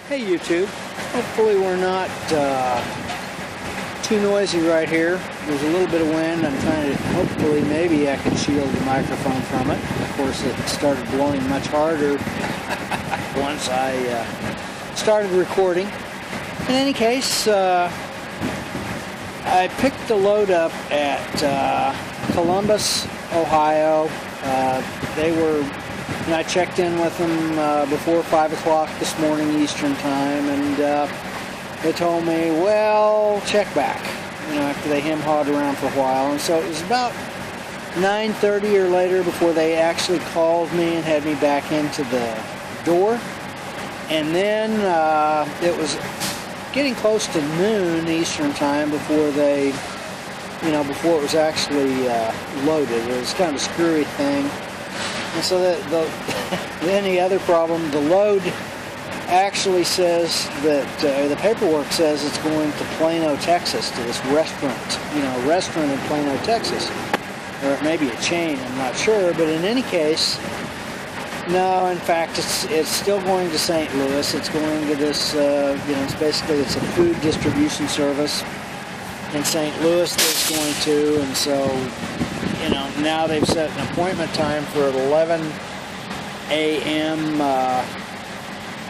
Hey YouTube, hopefully we're not too noisy right here. There's a little bit of wind. I'm trying to, hopefully maybe I can shield the microphone from it. Of course it started blowing much harder once I started recording. In any case, I picked the load up at Columbus, Ohio. And I checked in with them before 5 o'clock this morning Eastern time, and they told me, well, check back, after they hem-hawed around for a while. And so it was about 9:30 or later before they actually called me and had me back into the door. And then it was getting close to noon Eastern time before they, before it was actually loaded. It was kind of a screwy thing. And so then the other problem, the load actually says that, the paperwork says it's going to Plano, Texas, to this restaurant, a restaurant in Plano, Texas. Or it may be a chain, I'm not sure, but in any case, no, in fact, it's still going to St. Louis. It's going to this, it's a food distribution service in St. Louis that's going to, and so, now they've set an appointment time for 11 a.m.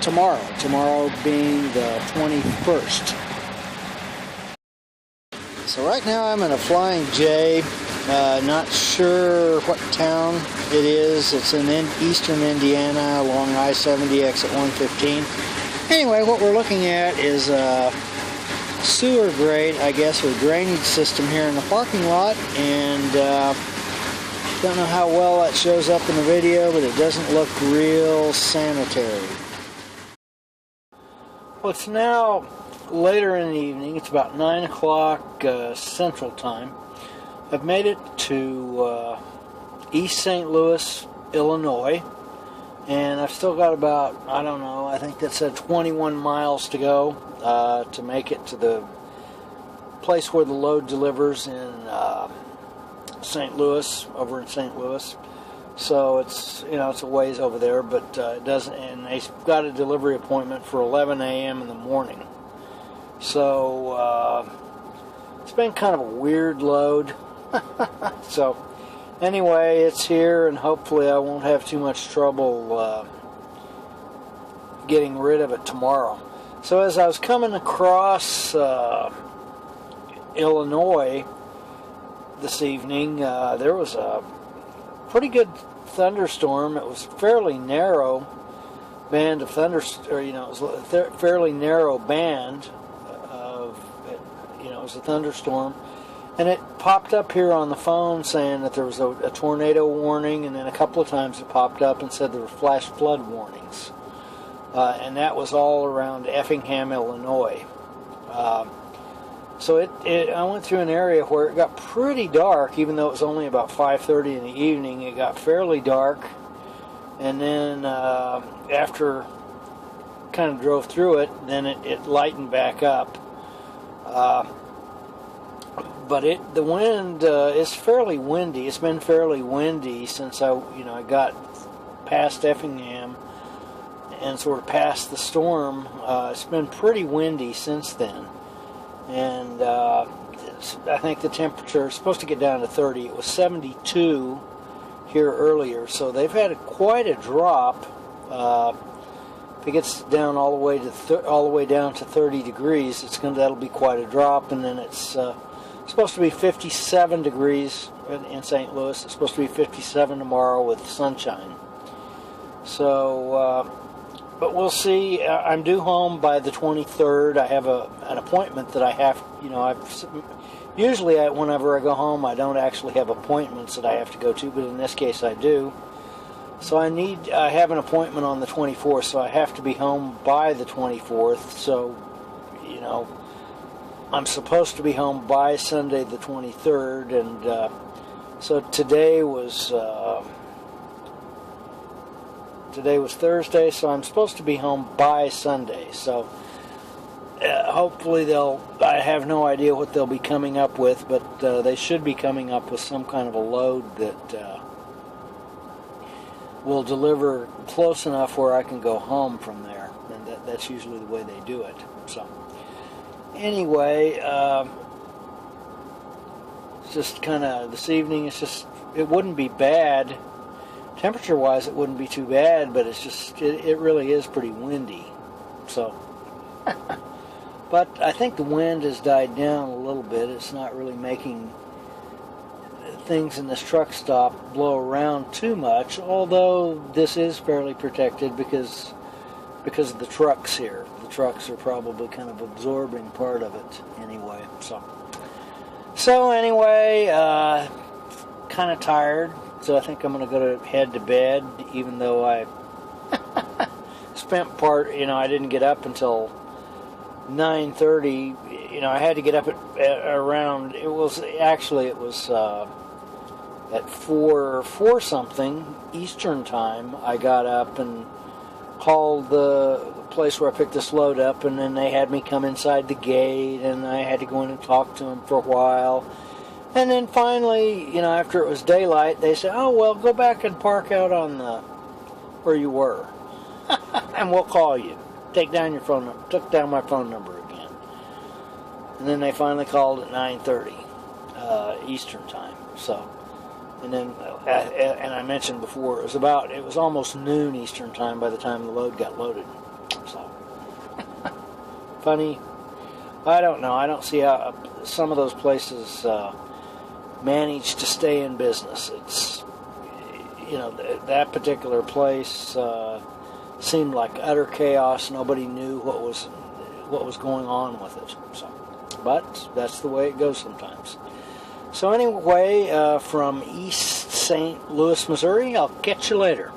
Tomorrow being the 21st. So right now I'm in a Flying J, not sure what town it is. It's in eastern Indiana along I-70 exit 115. Anyway, what we're looking at is a sewer grate, I guess, or drainage system here in the parking lot, and don't know how well that shows up in the video, but it doesn't look real sanitary. Well, it's now later in the evening. It's about 9 o'clock Central Time. I've made it to East St. Louis, Illinois, and I've still got about, I think that said 21 miles to go to make it to the place where the load delivers in St. Louis, over in St. Louis. So it's, it's a ways over there, but it doesn't, and they've got a delivery appointment for 11 a.m. in the morning. So it's been kind of a weird load. So anyway, it's here, and hopefully I won't have too much trouble getting rid of it tomorrow. So as I was coming across Illinois this evening, there was a pretty good thunderstorm. It was fairly narrow band of it was a fairly narrow band of, it was a thunderstorm, and it popped up here on the phone saying that there was a tornado warning, and then a couple of times it popped up and said there were flash flood warnings, and that was all around Effingham, Illinois. So I went through an area where it got pretty dark, even though it was only about 5:30 in the evening. It got fairly dark, and then after kind of drove through it, then it lightened back up. But the wind is fairly windy. It's been fairly windy since I got past Effingham and sort of past the storm. It's been pretty windy since then. And I think the temperature is supposed to get down to 30. It was 72 here earlier, so they've had quite a drop. If it gets down all the way down to 30 degrees, that'll be quite a drop. And then it's supposed to be 57 degrees in St. Louis. It's supposed to be 57 tomorrow with sunshine. So. But we'll see. I'm due home by the 23rd. I have an appointment that I have, usually whenever I go home, I don't actually have appointments that I have to go to, but in this case I do. So I have an appointment on the 24th, so I have to be home by the 24th. So, I'm supposed to be home by Sunday the 23rd, and so today was Thursday, so I'm supposed to be home by Sunday. So hopefully I have no idea what they'll be coming up with, but they should be coming up with some kind of a load that will deliver close enough where I can go home from there, and that's usually the way they do it. So anyway, it's just kind of this evening. It's just, it wouldn't be bad temperature wise. It wouldn't be too bad, but it's just it really is pretty windy. So but I think the wind has died down a little bit. It's not really making things in this truck stop blow around too much, although this is fairly protected because of the trucks here. The trucks are probably kind of absorbing part of it anyway. So anyway, kind of tired, so I think I'm going to head to bed, even though I spent part, I didn't get up until 9:30. I had to get up at around, it was at 4 something Eastern time. I got up and called the place where I picked this load up, and then they had me come inside the gate, and I had to go in and talk to them for a while. And then finally, after it was daylight, they said, "Oh, well, go back and park out on where you were, and we'll call you. Take down your phone number." Took down my phone number again. And then they finally called at 9:30 Eastern time. So, and then, and I mentioned before, it was almost noon Eastern time by the time the load got loaded. So, funny. I don't know. I don't see how some of those places manage to stay in business. It's, that particular place seemed like utter chaos. Nobody knew what was going on with it. So, but that's the way it goes sometimes. So anyway, from East St. Louis, Missouri, I'll catch you later.